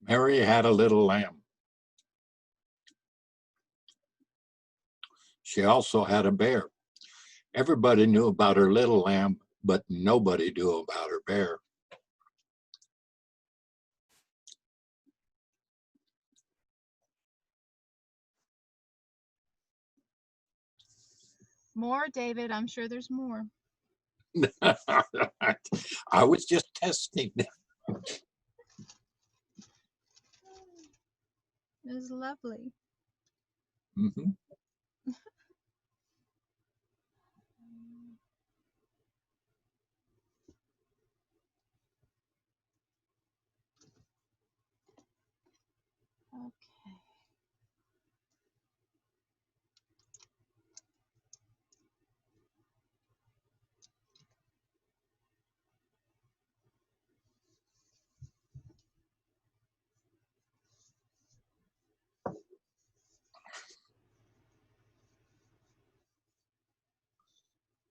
Mary had a little lamb. She also had a bear. Everybody knew about her little lamb, but nobody knew about her bear. More, David. I'm sure there's more. I was just testing. It was lovely. Mm-hmm. Okay.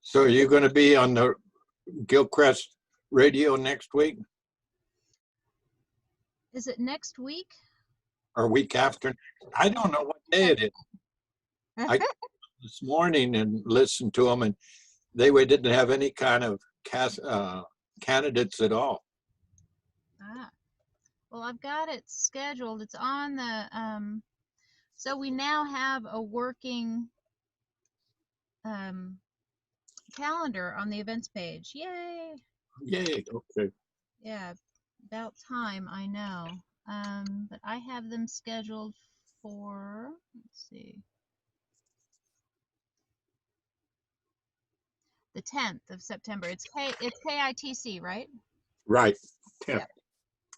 So are you going to be on the Gilchrist radio next week Is it next week? or week after? I don't know what day it is. I this morning and listened to them, and they didn't have any kind of candidates at all. Ah. Well, I've got it scheduled. It's on the so we now have a working calendar on the events page. Yay! Yay! Okay. Yeah, about time, I know. But I have them scheduled for, let's see, the 10th of September. It's KITC, right? Right. Yeah.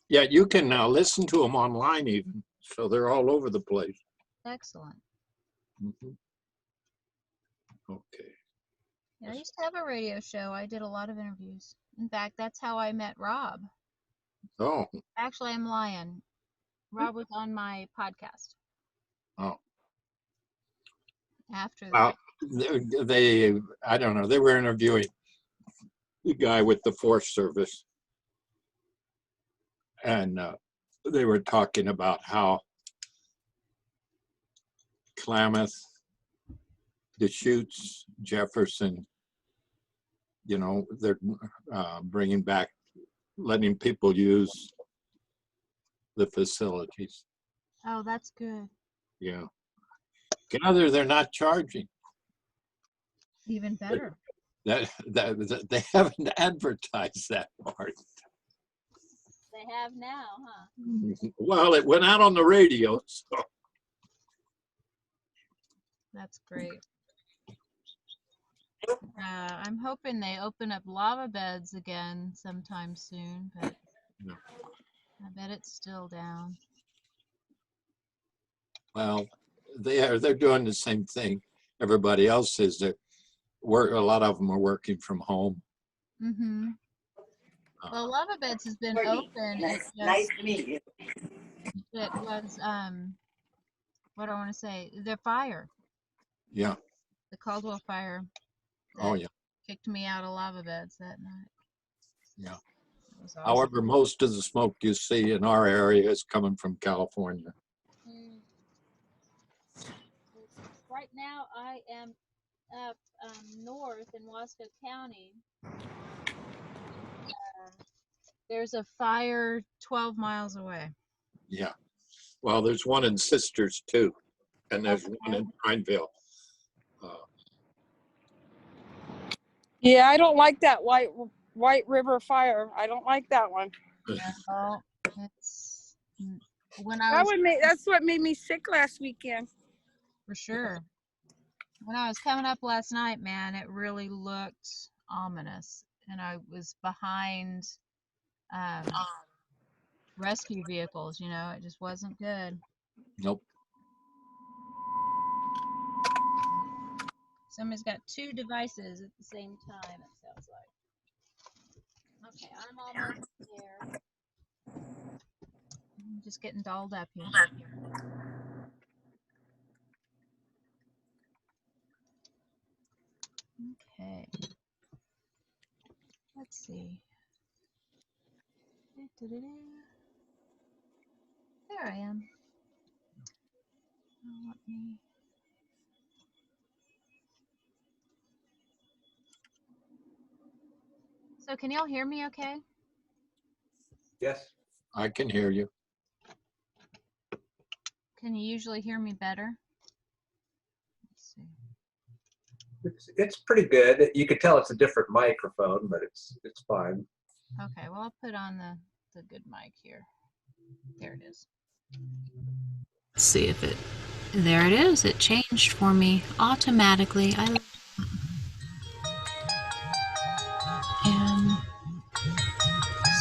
Yeah, you can now listen to them online even, so they're all over the place. Excellent. Mm-hmm. Okay. Yeah, I used to have a radio show. I did a lot of interviews. In fact, that's how I met Rob. Oh. Actually, I'm lying. Rob was on my podcast. Oh. After that. Well, I don't know, they were interviewing the guy with the Forest Service, and they were talking about how Klamath, Deschutes, Jefferson, you know, they're bringing back, letting people use the facilities. Oh, that's good. Yeah. Gather they're not charging. Even better. That they haven't advertised that part. They have now, huh? Well, it went out on the radio, so. That's great. I'm hoping they open up lava beds again sometime soon, but No. I bet it's still down. Well, they're doing the same thing everybody else is. That a lot of them are working from home. Mm-hmm. Well, lava beds has been open. Nice to meet you. It was what do I want to say? The fire. Yeah. The Caldwell fire. Oh yeah. Kicked me out of lava beds that night. Yeah. Awesome. However, most of the smoke you see in our area is coming from California. Right now, I am up north in Wasco County. There's a fire 12 miles away. Yeah. Well, there's one in Sisters too, and there's one in Pineville. Yeah, I don't like that White River fire. I don't like that one. Well, it's when that's what made me sick last weekend. For sure. When I was coming up last night, man, it really looked ominous, and I was behind rescue vehicles. You know, it just wasn't good. Nope. Somebody's got two devices at the same time, it sounds like. Okay, I'm almost there. I'm just getting dolled up here. Okay. Let's see. There I am. Oh, let me... So can y'all hear me okay? Yes. I can hear you. Can you usually hear me better? Let's see. It's pretty good. You could tell it's a different microphone, but it's fine. Okay, well, I'll put on the good mic here. There it is. Let's see if it... There it is. It changed for me automatically. And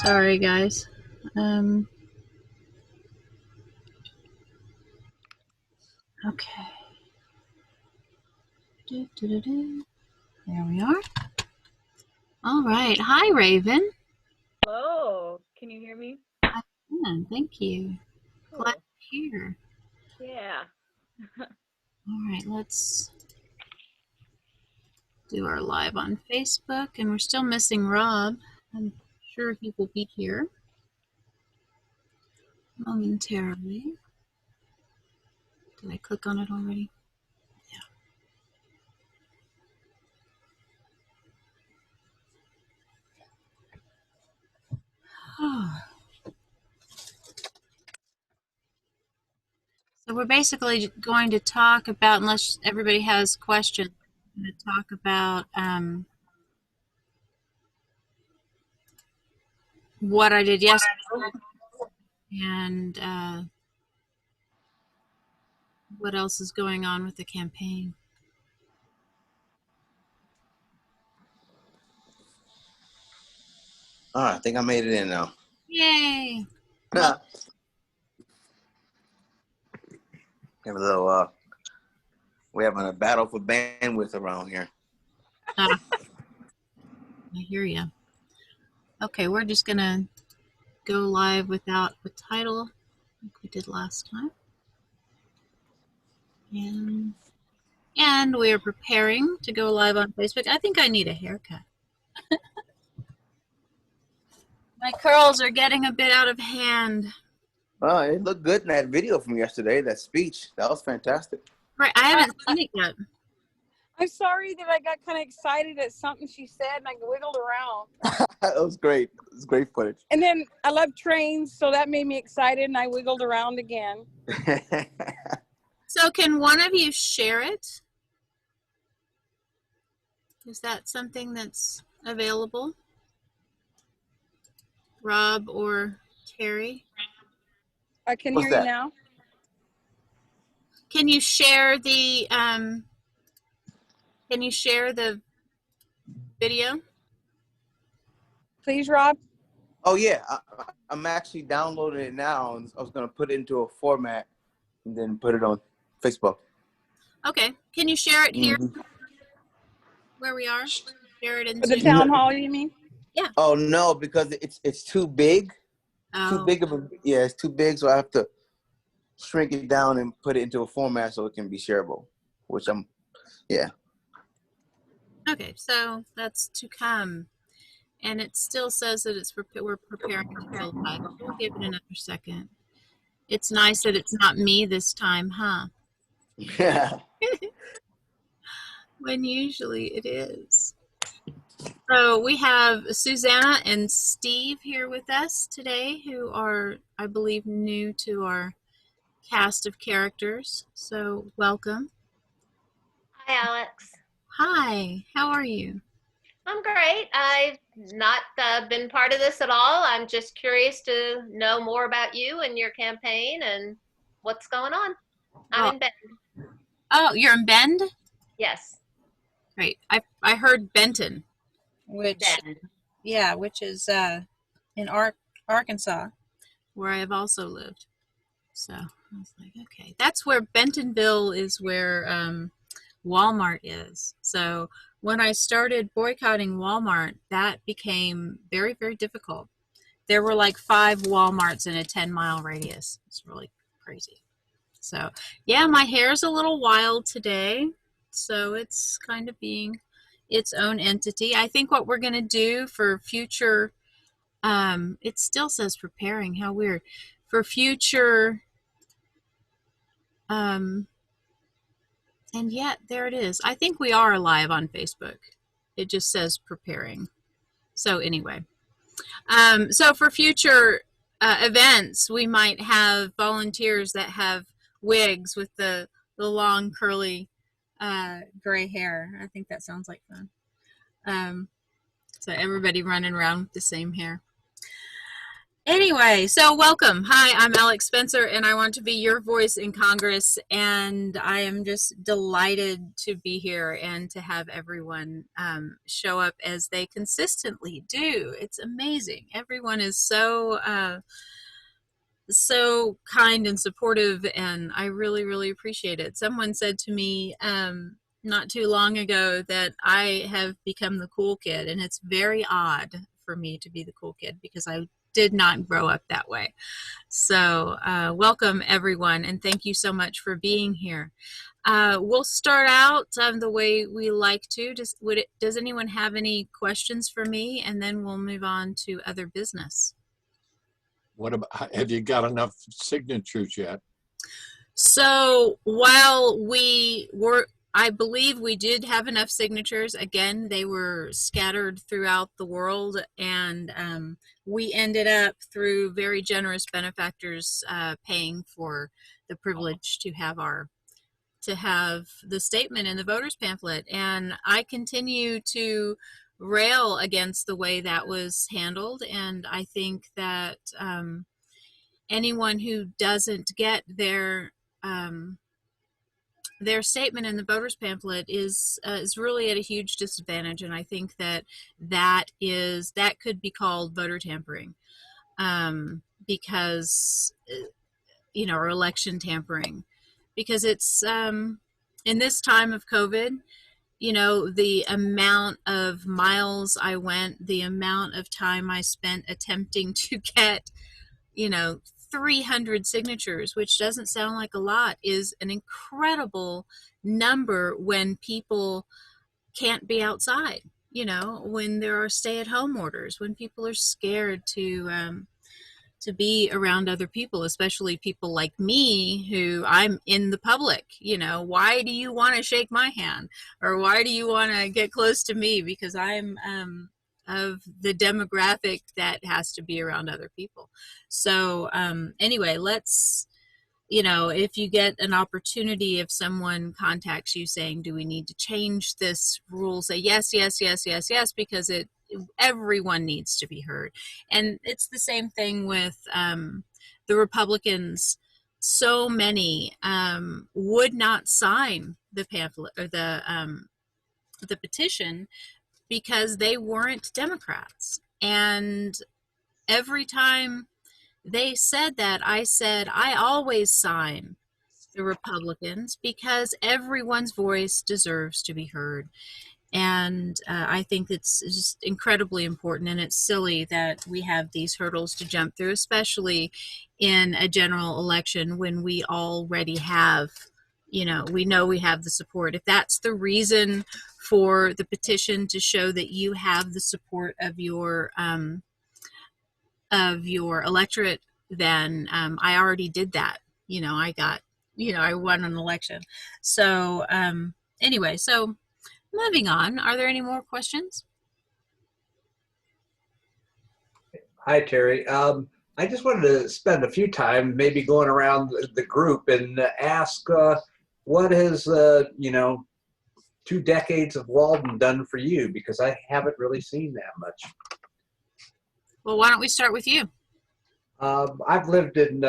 sorry, guys. Okay. There we are. All right. Hi, Raven. Hello, can you hear me? I can. Thank you. Cool. Glad you're here. Yeah. All right. Let's do our live on Facebook. And we're still missing Rob. I'm sure he will be here momentarily. Did I click on it already? Yeah. So we're basically going to talk about, unless everybody has questions, we're going to talk about what I did yesterday and what else is going on with the campaign. All right, I think I made it in now. Yay! Have a little, we're having a battle for bandwidth around here. I hear you. Okay, we're just going to go live without the title like we did last time. And we are preparing to go live on Facebook. I think I need a haircut. My curls are getting a bit out of hand. Oh, it looked good in that video from yesterday, that speech. That was fantastic. Right, I haven't seen it yet. I'm sorry that I got kind of excited at something she said and I wiggled around. It was great. It was great footage. And then I love trains, so that made me excited and I wiggled around again. So can one of you share it? Is that something that's available? Rob or Terry? I can What's hear you that? now. Can you share the video? Please, Rob. Oh, yeah. I'm actually downloading it now, and I was going to put it into a format and then put it on Facebook. Okay. Can you share it here Mm-hmm. where we are? Share it in For the Zoom. town hall, you mean? Oh, no, because it's too big. Oh. Too big of a, yeah, it's too big, so I have to shrink it down and put it into a format so it can be shareable, which yeah. Okay, so that's to come. And it still says that we're preparing to go live. We'll give it another second. It's nice that it's not me this time, huh? Yeah. When usually it is. So we have Susanna and Steve here with us today, who are, I believe, new to our cast of characters. So welcome. Hi, Alex. Hi, how are you? I'm great. I've not been part of this at all. I'm just curious to know more about you and your campaign and what's going on. I'm in Bend. Oh, you're in Bend? Yes, Great. I heard Benton, which Bend. yeah, which is in Arkansas, where I have also lived. So I was like, okay, that's where Bentonville is, where Walmart is. So when I started boycotting Walmart, that became very, very difficult. There were like 5 Walmarts in a 10-mile radius. It's really crazy. So yeah, my hair's a little wild today. So it's kind of being its own entity. I think what we're going to do for future, it still says preparing, how weird. For future And yet there it is. I think we are live on Facebook. It just says preparing. So anyway, so for future events, we might have volunteers that have wigs with the long curly gray hair. I think that sounds like fun. So everybody running around with the same hair. Anyway, so welcome. Hi, I'm Alex Spencer, and I want to be your voice in Congress. And I am just delighted to be here and to have everyone show up as they consistently do. It's amazing. Everyone is so kind and supportive, and I really, really appreciate it. Someone said to me not too long ago that I have become the cool kid, and it's very odd for me to be the cool kid because I did not grow up that way. So welcome everyone, and thank you so much for being here. We'll start out the way we like to. Does anyone have any questions for me? And then we'll move on to other business. What about, have you got enough signatures yet? So while I believe we did have enough signatures. Again, they were scattered throughout the world, and we ended up, through very generous benefactors, paying for the privilege to have the statement in the voters pamphlet. And I continue to rail against the way that was handled, and I think that anyone who doesn't get their statement in the voters pamphlet is really at a huge disadvantage, and I think that could be called voter tampering, because or election tampering, because it's in this time of COVID, the amount of miles I went, the amount of time I spent attempting to get 300 signatures, which doesn't sound like a lot, is an incredible number when people can't be outside, when there are stay-at-home orders, when people are scared to be around other people, especially people like me who I'm in the public. Why do you want to shake my hand, or why do you want to get close to me? Because I'm of the demographic that has to be around other people. So anyway, let's, if you get an opportunity, if someone contacts you saying, do we need to change this rule, say yes, yes, yes, yes, yes, because everyone needs to be heard. And it's the same thing with the Republicans. So many would not sign the pamphlet or the petition because they weren't Democrats. And every time they said that, I said, I always sign the Republicans because everyone's voice deserves to be heard. And I think it's just incredibly important, and it's silly that we have these hurdles to jump through, especially in a general election when we already have, we know we have the support. If that's the reason for the petition, to show that you have the support of your electorate, then I already did that. I won an election. So anyway, so moving on. Are there any more questions? Hi, Terry. I just wanted to spend a few time maybe going around the group and ask what has, 2 decades of Walden done for you? Because I haven't really seen that much. Well, why don't we start with you? I've lived in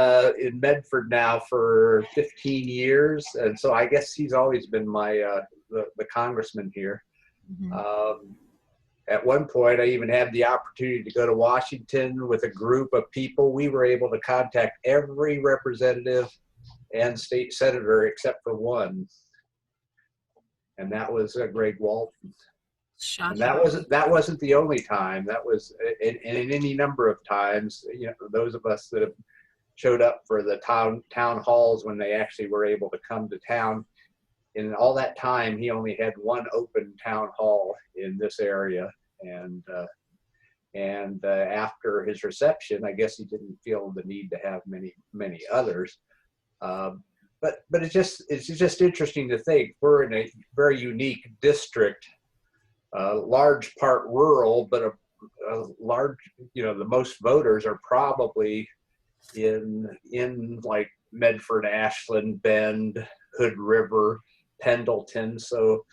Medford now for 15 years, and so I guess he's always been my the congressman here. Mm-hmm. At one point, I even had the opportunity to go to Washington with a group of people. We were able to contact every representative and state senator except for one, and that was Greg Walton. Shocking. And that wasn't the only time. That was in any number of times. Those of us that have showed up for the town halls when they actually were able to come to town. In all that time, he only had one open town hall in this area, and after his reception, I guess he didn't feel the need to have many others. but it's just interesting to think we're in a very unique district, large part rural, but a large, the most voters are probably in like Medford, Ashland, Bend, Hood River, Pendleton. So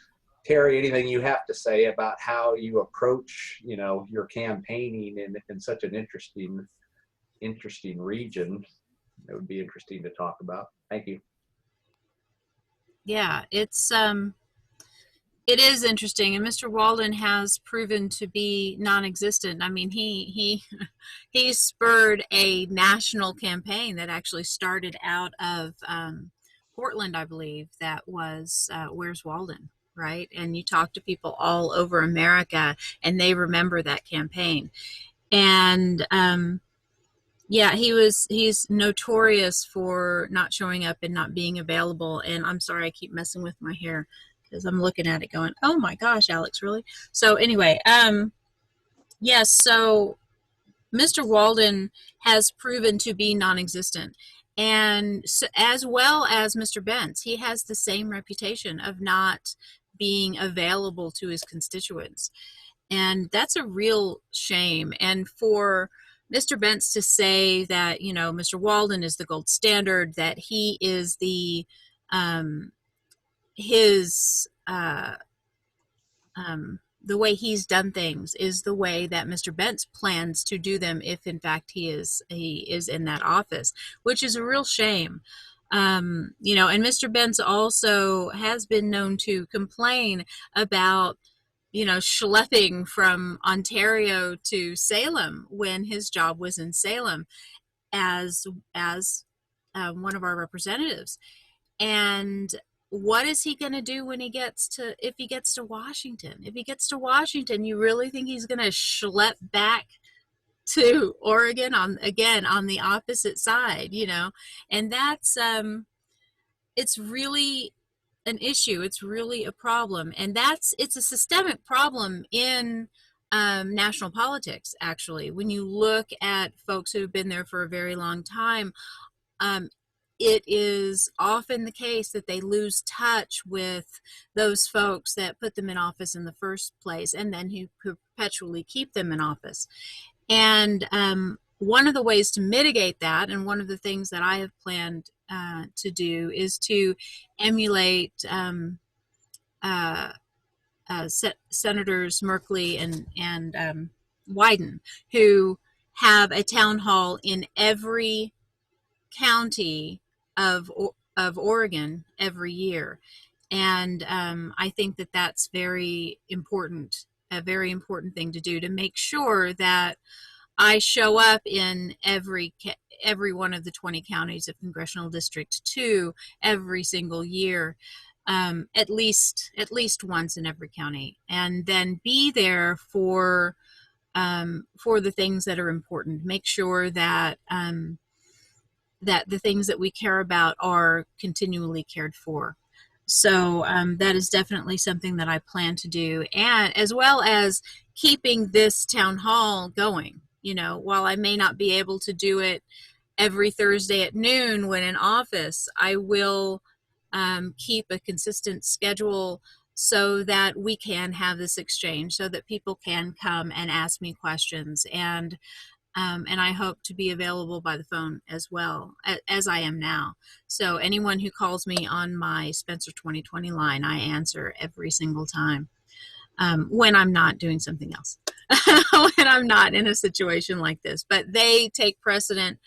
Terry, anything you have to say about how you approach, your campaigning in such an interesting region? It would be interesting to talk about. Thank you. Yeah, it is interesting, and Mr. Walden has proven to be non-existent. I mean, he spurred a national campaign that actually started out of Portland, I believe. That was Where's Walden, right? And you talk to people all over America, and they remember that campaign. And yeah, he's notorious for not showing up and not being available. And I'm sorry, I keep messing with my hair because I'm looking at it going, oh my gosh, Alex, really? So anyway, yes, so Mr. Walden has proven to be non-existent. And so, as well as Mr. Bentz, he has the same reputation of not being available to his constituents. And that's a real shame. And for Mr. Bentz to say that, Mr. Walden is the gold standard, that he is the way he's done things is the way that Mr. Bentz plans to do them if in fact he is in that office, which is a real shame. And Mr. Bentz also has been known to complain about schlepping from Ontario to Salem when his job was in Salem as one of our representatives. And what is he going to do when if he gets to Washington? If he gets to Washington, you really think he's going to schlep back to Oregon on the opposite side, And that's it's really an issue. It's really a problem, and it's a systemic problem in national politics. Actually, when you look at folks who have been there for a very long time, it is often the case that they lose touch with those folks that put them in office in the first place, and then who perpetually keep them in office. And one of the ways to mitigate that, and one of the things that I have planned to do, is to emulate Senators Merkley and Wyden, who have a town hall in every county of Oregon every year. And I think that that's very important, a very important thing to do, to make sure that I show up in every one of the 20 counties of Congressional District 2 every single year, at least once in every county, and then be there for the things that are important. Make sure that that the things that we care about are continually cared for. So that is definitely something that I plan to do, and as well as keeping this town hall going. While I may not be able to do it every Thursday at noon when in office, I will keep a consistent schedule so that we can have this exchange, so that people can come and ask me questions. And I hope to be available by the phone as well, as I am now. So anyone who calls me on my SPENSER2020 line, I answer every single time, when I'm not doing something else, when I'm not in a situation like this. But they take precedent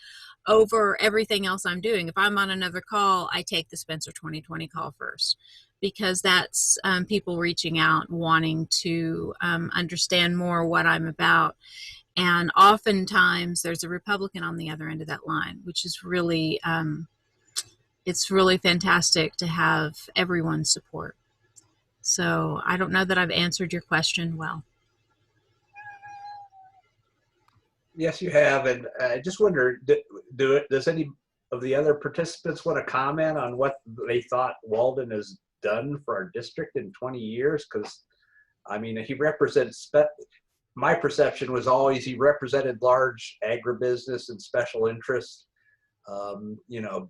over everything else I'm doing. If I'm on another call, I take the SPENSER2020 call first, because that's people reaching out, wanting to understand more what I'm about. And oftentimes there's a Republican on the other end of that line, which is really, it's really fantastic to have everyone's support. So I don't know that I've answered your question well. Yes, you have. And I just wonder, does any of the other participants want to comment on what they thought Walden has done for our district in 20 years? Because, I mean, he represents, my perception was always he represented large agribusiness and special interests.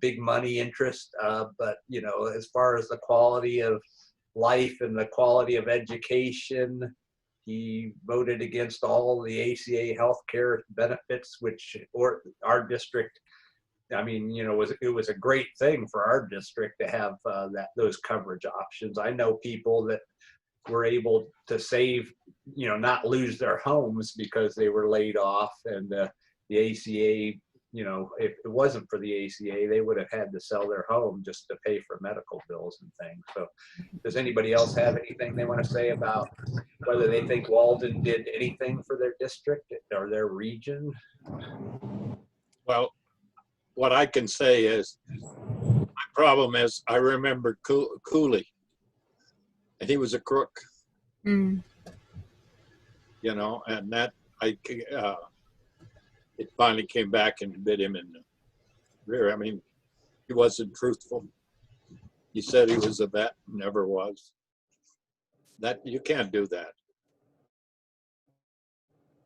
big money interest. But, as far as the quality of life and the quality of education, he voted against all the ACA healthcare benefits, or our district, it was a great thing for our district to have those coverage options. I know people that were able to save, not lose their homes because they were laid off, and the ACA, if it wasn't for the ACA, they would have had to sell their home just to pay for medical bills and things. So does anybody else have anything they want to say about whether they think Walden did anything for their district or their region? Well, what I can say is, my problem is I remember Cooley, and he was a crook, Mm. and that it finally came back and bit him in the rear. I mean, he wasn't truthful. He said he was a vet, never was. That you can't do that.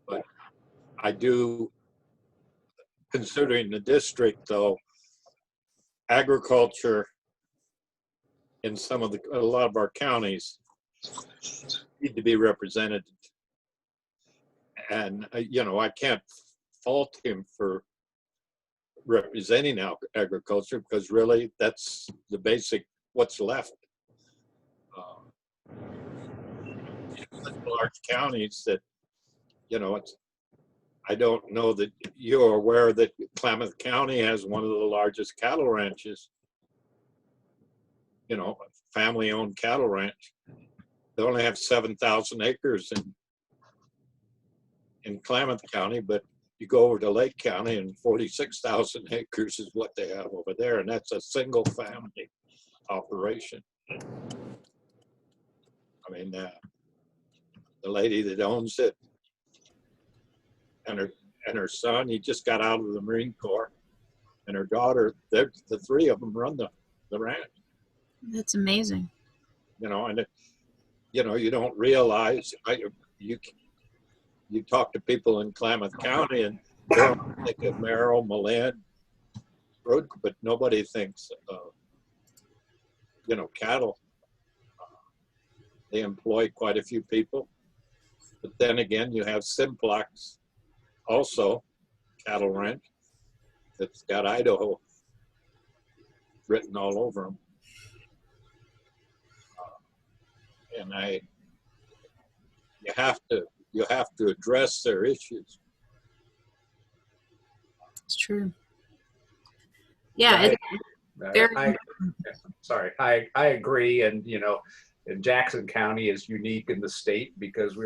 But I do, considering the district, though, agriculture in a lot of our counties need to be represented. And, I can't fault him for representing agriculture, because really that's the basic, what's left. Large counties that, I don't know that you're aware that Klamath County has one of the largest cattle ranches, family-owned cattle ranch. They only have 7,000 acres in Klamath County, but you go over to Lake County and 46,000 acres is what they have over there, and that's a single family operation. I mean, the lady that owns it and her son, he just got out of the Marine Corps, and her daughter, the three of them run the ranch. That's amazing. And you don't realize, you talk to people in Klamath County and they don't think of Merrill, Malin, Road, but nobody thinks cattle. They employ quite a few people. But then again, you have Simplex, also cattle ranch, that's got Idaho written all over them. And you have to address their issues. It's true. Yeah. I agree. And, and Jackson County is unique in the state because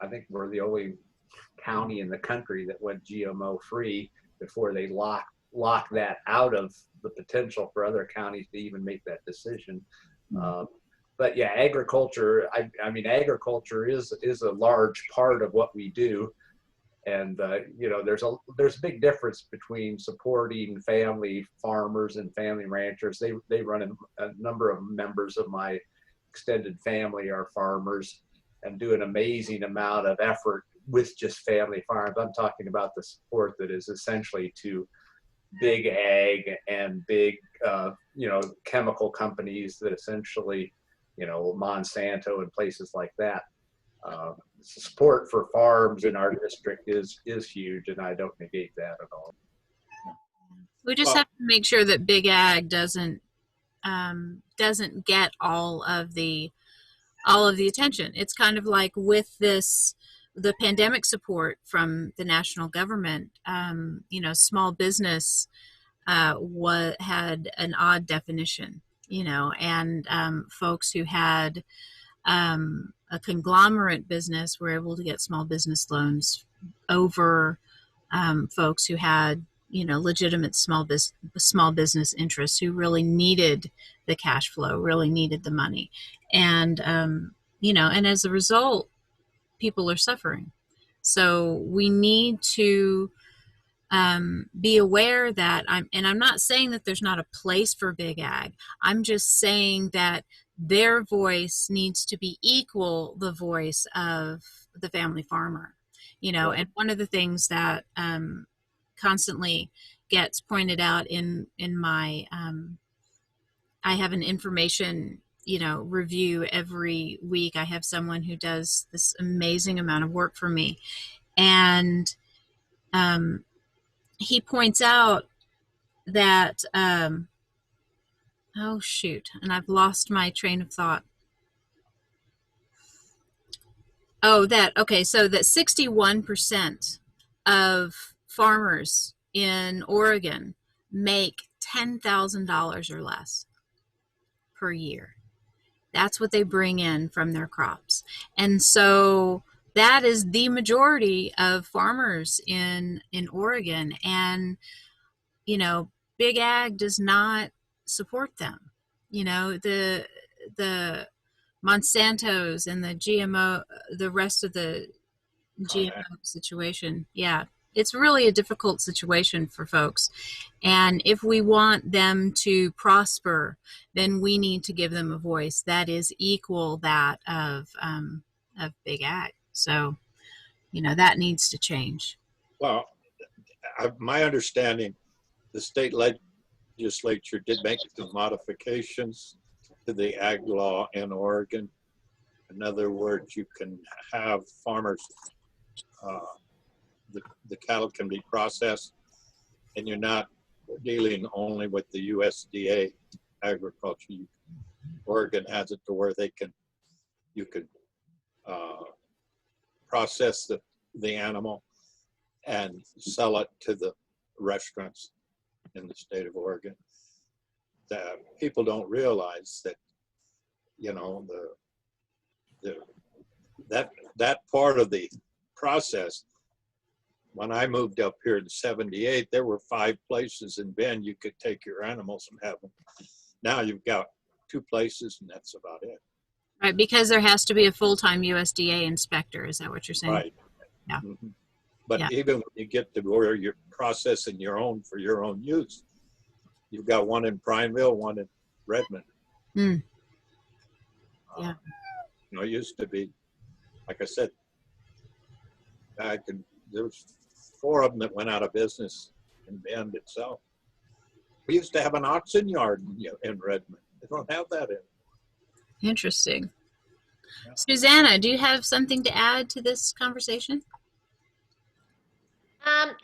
I think we're the only county in the country that went GMO free before they locked that out of the potential for other counties to even make that decision. But yeah, agriculture, agriculture is a large part of what we do. And, there's a big difference between supporting family farmers and family ranchers. They run a number of members of my extended family are farmers and do an amazing amount of effort with just family farms. I'm talking about the support that is essentially to big ag and big, chemical companies that essentially, Monsanto and places like that. Support for farms in our district is huge, and I don't negate that at all. We just have to make sure that big ag doesn't get all of the attention. It's kind of like with the pandemic support from the national government. Small business had an odd definition, and folks who had a conglomerate business were able to get small business loans over folks who had legitimate small business interests who really needed the cash flow, really needed the money, and and as a result, people are suffering. So we need to be aware that I'm not saying that there's not a place for big ag. I'm just saying that their voice needs to be equal the voice of the family farmer, and one of the things that constantly gets pointed out in my I have an information, review every week. I have someone who does this amazing amount of work for me, and he points out that oh shoot, and I've lost my train of thought. So that 61% of farmers in Oregon make $10,000 or less per year. That's what they bring in from their crops. And so that is the majority of farmers in Oregon. And, big ag does not support them. The Monsanto's and the GMO, the rest of the GMO situation. Yeah, it's really a difficult situation for folks. And if we want them to prosper, then we need to give them a voice that is equal that of big ag. So, that needs to change. Well, my understanding, the state legislature did make some modifications to the ag law in Oregon. In other words, you can have farmers, the cattle can be processed, and you're not dealing only with the USDA agriculture. Oregon has it to where you can process the animal and sell it to the restaurants in the state of Oregon. That people don't realize that, that part of the process. When I moved up here in '78, there were 5 places in Bend you could take your animals and have them. Now you've got 2 places, and that's about it. Right, because there has to be a full-time USDA inspector. Is that what you're saying? Right. Yeah. Mm-hmm. But Yeah. even when you get to where you're processing for your own use, you've got one in Prineville, one in Redmond. Mm. Yeah. It used to be, like I said, there was 4 of them that went out of business in Bend itself. We used to have an oxen yard in Redmond. They don't have that in. Interesting. Yeah. Susanna, do you have something to add to this conversation?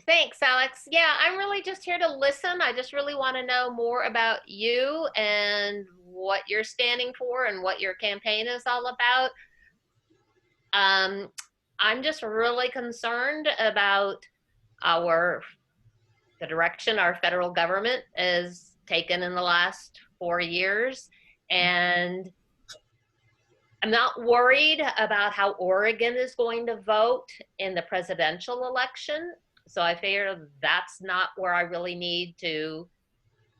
Thanks, Alex. Yeah, I'm really just here to listen. I just really want to know more about you and what you're standing for and what your campaign is all about. I'm just really concerned about the direction our federal government has taken in the last 4 years. And I'm not worried about how Oregon is going to vote in the presidential election. So I figure that's not where I really need to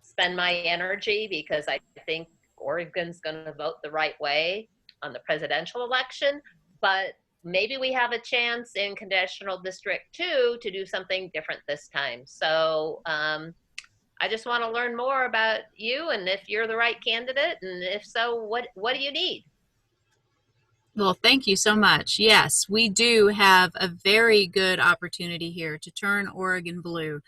spend my energy, because I think Oregon's going to vote the right way on the presidential election. But maybe we have a chance in Congressional District 2 to do something different this time. So I just want to learn more about you and if you're the right candidate, and if so, what do you need? Well, thank you so much. Yes, we do have a very good opportunity here to turn Oregon blue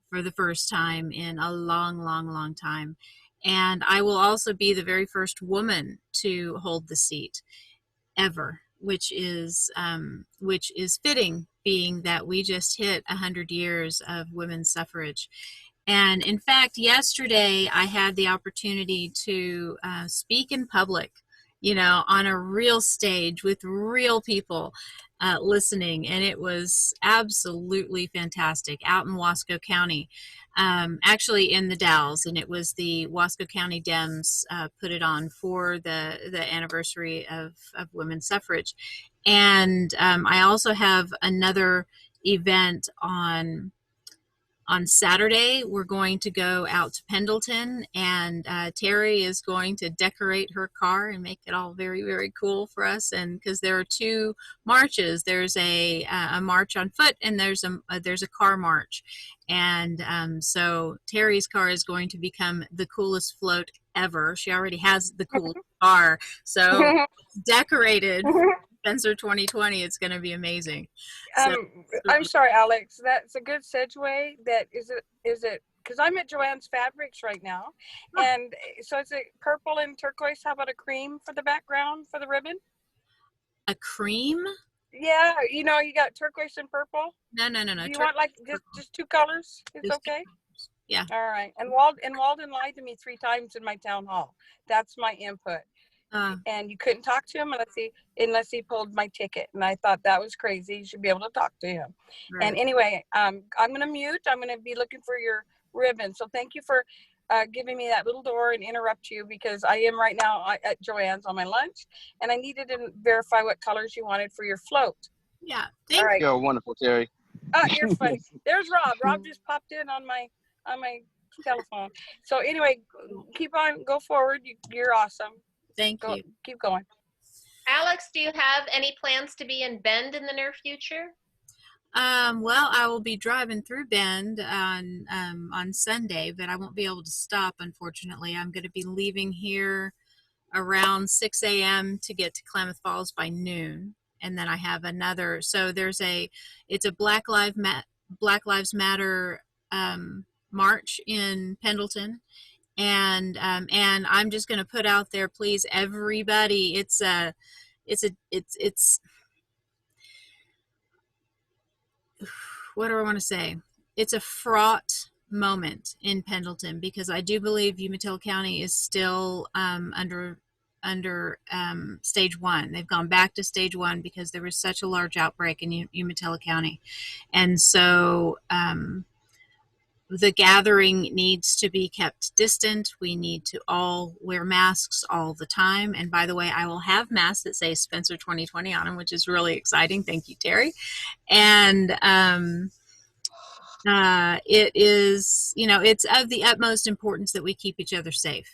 for the first time in a long, long, long time. And I will also be the very first woman to hold the seat ever, which is fitting, being that we just hit 100 years of women's suffrage. And in fact, yesterday I had the opportunity to speak in public, on a real stage with real people listening. And it was absolutely fantastic out in Wasco County, actually in the Dalles. And it was the Wasco County Dems put it on for the anniversary of women's suffrage. And I also have another event on Saturday. We're going to go out to Pendleton, and Terry is going to decorate her car and make it all very, very cool for us. And because there are 2 marches, there's a march on foot, and there's a car march. And so Terry's car is going to become the coolest float ever. She already has the coolest car, so decorated Spencer 2020. It's going to be amazing. So, I'm sorry, Alex. That's a good segue. That is it? Because I'm at Joanne's Fabrics right now, and so it's a purple and turquoise. How about a cream for the background for the ribbon? a cream? Yeah, you got turquoise and purple. No. Do you want like just two colors? It's Just okay. Yeah. All right. And Walden lied to me 3 times in my town hall. That's my input. And you couldn't talk to him unless he pulled my ticket. And I thought that was crazy. You should be able to talk to him. Right. And anyway, I'm going to mute. I'm going to be looking for your ribbon. So thank you for giving me that little door and interrupt you, because I am right now at Joanne's on my lunch, and I needed to verify what colors you wanted for your float. Yeah. All right. You're wonderful, Terry. You're funny. There's Rob. Rob just popped in on my telephone. So anyway, keep on, go forward. You're awesome. Thank you. Keep going. Alex, do you have any plans to be in Bend in the near future? Well, I will be driving through Bend on Sunday, but I won't be able to stop, unfortunately. I'm going to be leaving here around 6 a.m. to get to Klamath Falls by noon. And then I have another, so it's a Black Lives Matter march in Pendleton. And I'm just going to put out there, please, everybody, it's what do I want to say? It's a fraught moment in Pendleton, because I do believe Umatilla County is still under stage 1. They've gone back to stage 1 because there was such a large outbreak in Umatilla County. And so the gathering needs to be kept distant. We need to all wear masks all the time. And by the way, I will have masks that say Spencer 2020 on them, which is really exciting. Thank you, Terry. And it is, it's of the utmost importance that we keep each other safe.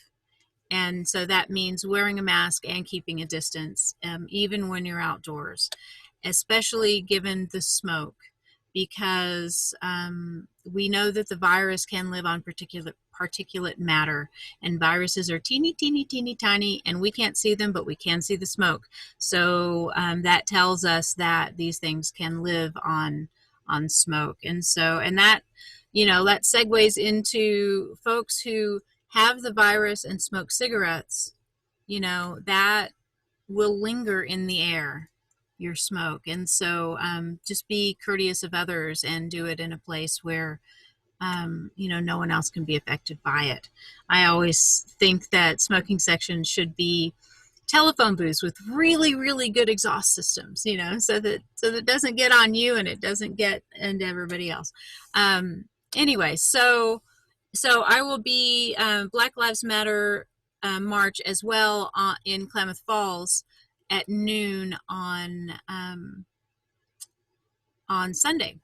And so that means wearing a mask and keeping a distance, even when you're outdoors, especially given the smoke, because we know that the virus can live on particulate matter, and viruses are teeny, teeny, teeny, tiny, and we can't see them, but we can see the smoke. So that tells us that these things can live on smoke. And so, and that, that segues into folks who have the virus and smoke cigarettes, that will linger in the air, your smoke. And so just be courteous of others and do it in a place where, no one else can be affected by it. I always think that smoking sections should be telephone booths with really, really good exhaust systems, so that it doesn't get on you and it doesn't get into everybody else. Anyway, so I will be Black Lives Matter march as well in Klamath Falls at noon on Sunday,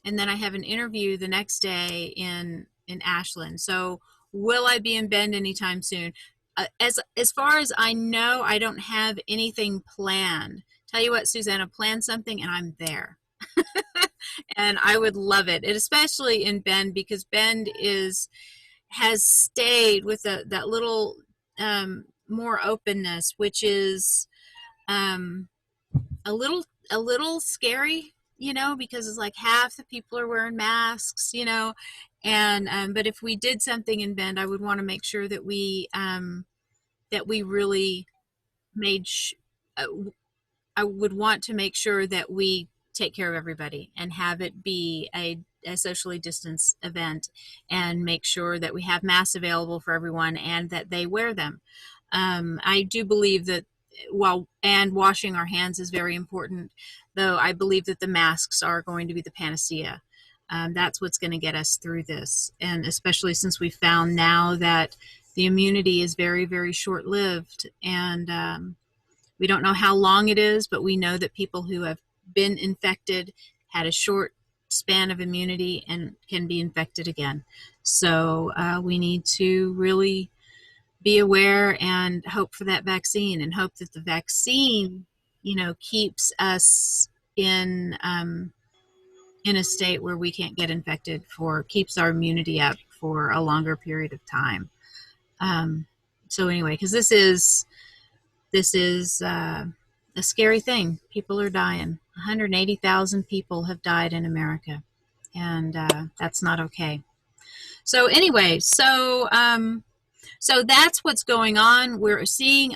and then I have an interview the next day in Ashland. So will I be in Bend anytime soon? As far as I know, I don't have anything planned. Tell you what, Susanna, plan something and I'm there. And I would love it, especially in Bend, because Bend has stayed with that little more openness, which is a little scary, because it's like half the people are wearing masks, and but if we did something in Bend, I would want to make sure that we really made I would want to make sure that we take care of everybody and have it be a socially distanced event, and make sure that we have masks available for everyone and that they wear them. I do believe that and washing our hands is very important, though I believe that the masks are going to be the panacea. That's what's going to get us through this. And especially since we found now that the immunity is very, very short-lived, and we don't know how long it is, but we know that people who have been infected had a short span of immunity and can be infected again. So we need to really be aware and hope for that vaccine, and hope that the vaccine, keeps us in a state where we can't get infected, keeps our immunity up for a longer period of time. So anyway, because this is a a scary thing. People are dying. 180,000 people have died in America, and that's not okay. So anyway, so that's what's going on. We're seeing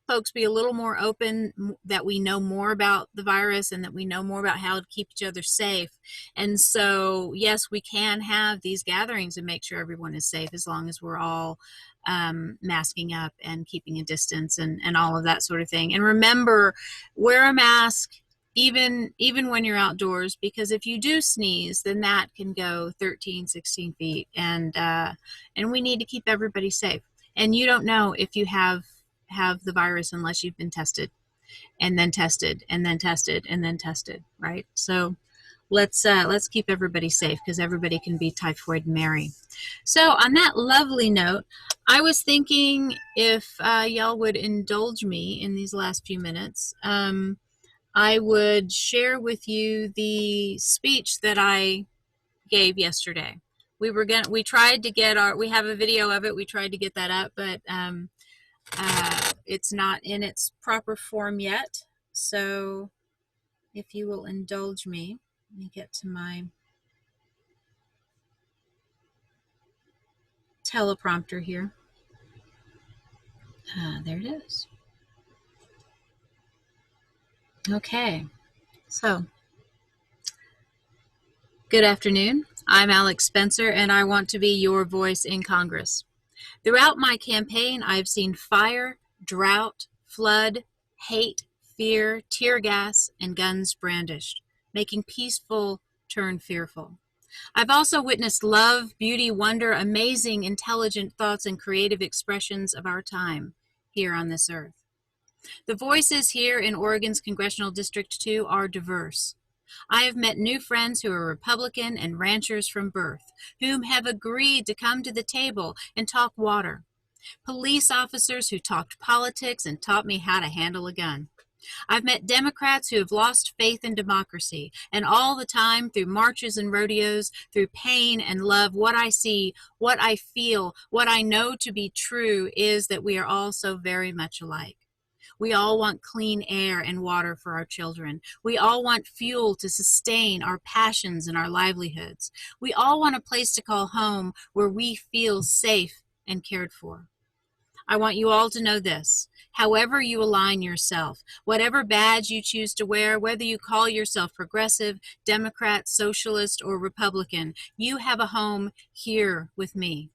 folks be a little more open, that we know more about the virus and that we know more about how to keep each other safe. And so, yes, we can have these gatherings and make sure everyone is safe, as long as we're all masking up and keeping a distance and all of that sort of thing. And remember, wear a mask even when you're outdoors, because if you do sneeze, then that can go 13, 16 feet. And we need to keep everybody safe. And you don't know if you have the virus unless you've been tested and then tested and then tested and then tested, right? So let's keep everybody safe, because everybody can be Typhoid Mary. So on that lovely note, I was thinking if y'all would indulge me in these last few minutes, I would share with you the speech that I gave yesterday. We tried to get we have a video of it. We tried to get that up, but it's not in its proper form yet. So if you will indulge me, let me get to my teleprompter here. There it is. Okay, so good afternoon. I'm Alex Spencer, and I want to be your voice in Congress. Throughout my campaign, I've seen fire, drought, flood, hate, fear, tear gas, and guns brandished, making peaceful turn fearful. I've also witnessed love, beauty, wonder, amazing, intelligent thoughts, and creative expressions of our time here on this earth. The voices here in Oregon's Congressional District 2 are diverse. I have met new friends who are Republican and ranchers from birth, whom have agreed to come to the table and talk water. Police officers who talked politics and taught me how to handle a gun. I've met Democrats who have lost faith in democracy, and all the time, through marches and rodeos, through pain and love, what I see, what I feel, what I know to be true is that we are all so very much alike. We all want clean air and water for our children. We all want fuel to sustain our passions and our livelihoods. We all want a place to call home where we feel safe and cared for. I want you all to know this. However you align yourself, whatever badge you choose to wear, whether you call yourself progressive, Democrat, socialist, or Republican, you have a home here with me.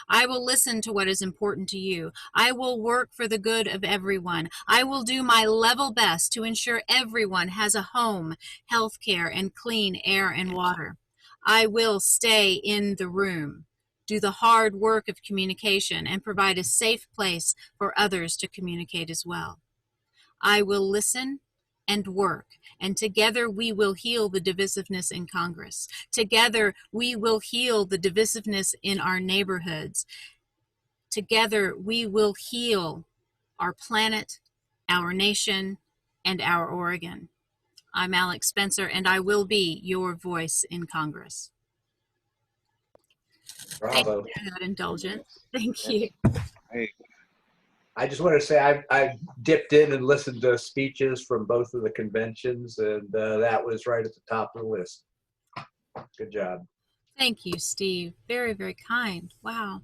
I will listen to what is important to you. I will work for the good of everyone. I will do my level best to ensure everyone has a home, health care, and clean air and water. I will stay in the room, do the hard work of communication, and provide a safe place for others to communicate as well. I will listen and work, and together we will heal the divisiveness in Congress. Together we will heal the divisiveness in our neighborhoods. Together we will heal our planet, our nation, and our Oregon. I'm Alex Spencer, and I will be your voice in Congress. Bravo. Thank you for that indulgence. Thank you. I just want to say I dipped in and listened to speeches from both of the conventions, and that was right at the top of the list. Good job. Thank you, Steve. Very, very kind. Wow.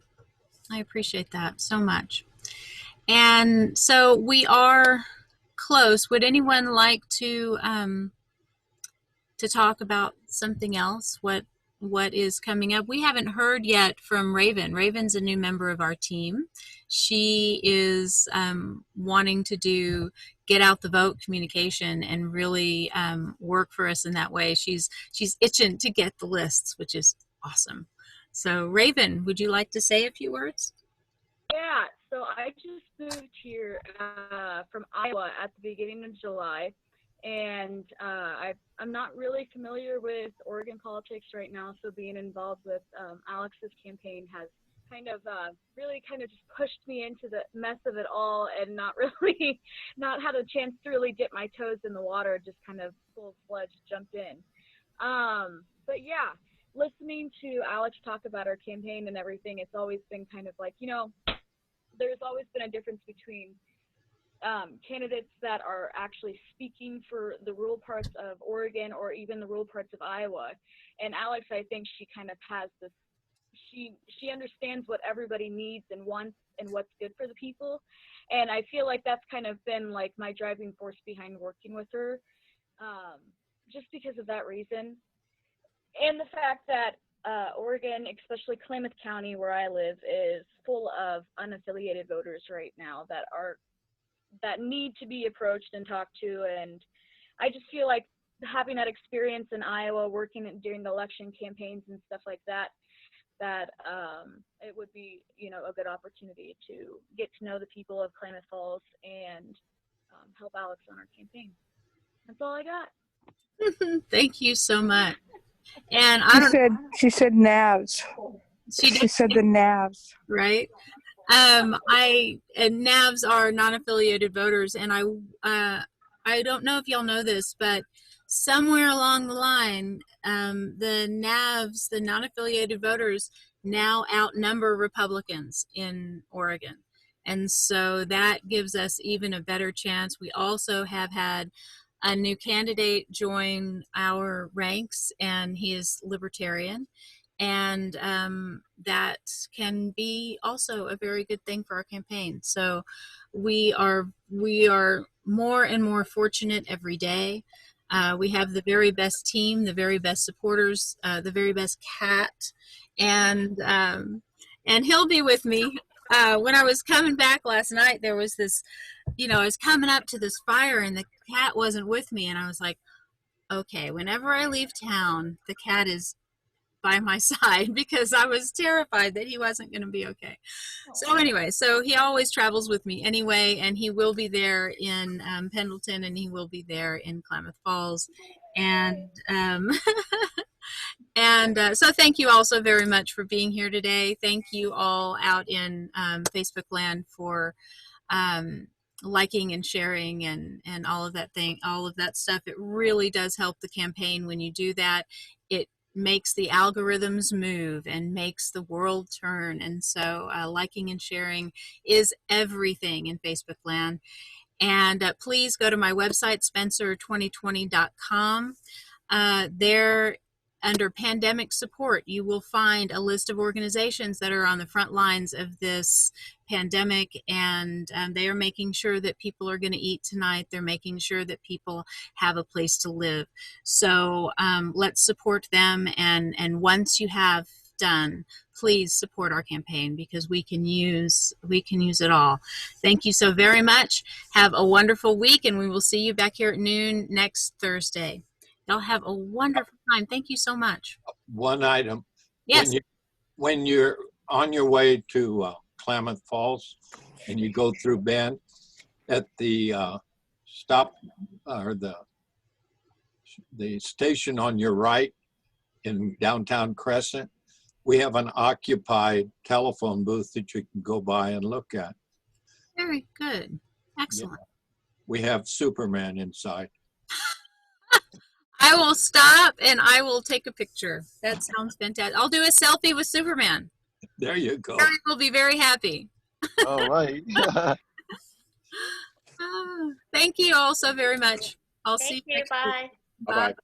I appreciate that so much. And so we are close. Would anyone like to talk about something else? What is coming up? We haven't heard yet from Raven. Raven's a new member of our team. She is wanting to get out the vote communication and really work for us in that way. She's itching to get the lists, which is awesome. So Raven, would you like to say a few words? Yeah, so I just moved here from Iowa at the beginning of July, and I'm not really familiar with Oregon politics right now, so being involved with Alex's campaign has really just pushed me into the mess of it all, and not had a chance to really dip my toes in the water, just kind of full-fledged jumped in. But yeah, listening to Alex talk about our campaign and everything, it's always been kind of like, there's always been a difference between candidates that are actually speaking for the rural parts of Oregon or even the rural parts of Iowa. And Alex, I think she kind of has this, she understands what everybody needs and wants and what's good for the people. And I feel like that's kind of been like my driving force behind working with her, just because of that reason. And the fact that Oregon, especially Klamath County where I live, is full of unaffiliated voters right now that need to be approached and talked to. And I just feel like having that experience in Iowa, working during the election campaigns and stuff like that, it would be, you know, a good opportunity to get to know the people of Klamath Falls and help Alex on our campaign. That's all I got. Thank you so much. And She said NAVs. She said the NAVs. Right. And NAVs are non-affiliated voters, and I don't know if y'all know this, but somewhere along the line, the NAVs, the non-affiliated voters, now outnumber Republicans in Oregon. And so that gives us even a better chance. We also have had a new candidate join our ranks, and he is libertarian. And that can be also a very good thing for our campaign. So we are more and more fortunate every day. We have the very best team, the very best supporters, the very best cat, and he'll be with me. When I was coming back last night, there was this, you know, I was coming up to this fire and the cat wasn't with me, and I was like, okay, whenever I leave town, the cat is by my side, because I was terrified that he wasn't going to be okay. So anyway, so he always travels with me anyway, and he will be there in Pendleton, and he will be there in Klamath Falls. And so thank you all so very much for being here today. Thank you all out in Facebook land for liking and sharing and all of that stuff. It really does help the campaign when you do that. It makes the algorithms move and makes the world turn. And so liking and sharing is everything in Facebook land. And please go to my website, SPENSER2020.com. There, under pandemic support, you will find a list of organizations that are on the front lines of this pandemic, and they are making sure that people are going to eat tonight. They're making sure that people have a place to live. So let's support them, and once you have done, please support our campaign, because we can use it all. Thank you so very much. Have a wonderful week, and we will see you back here at noon next Thursday. Y'all have a wonderful time. Thank you so much. One item. Yes. When you're on your way to Klamath Falls and you go through Bend, at the stop or the station on your right in downtown Crescent, we have an occupied telephone booth that you can go by and look at. Very good. Excellent. Yeah. We have Superman inside. I will stop and I will take a picture. That sounds fantastic. I'll do a selfie with Superman. There you go. Eric will be very happy. All right. Thank you all so very much. I'll see Thank you you. next Bye. week. Bye-bye.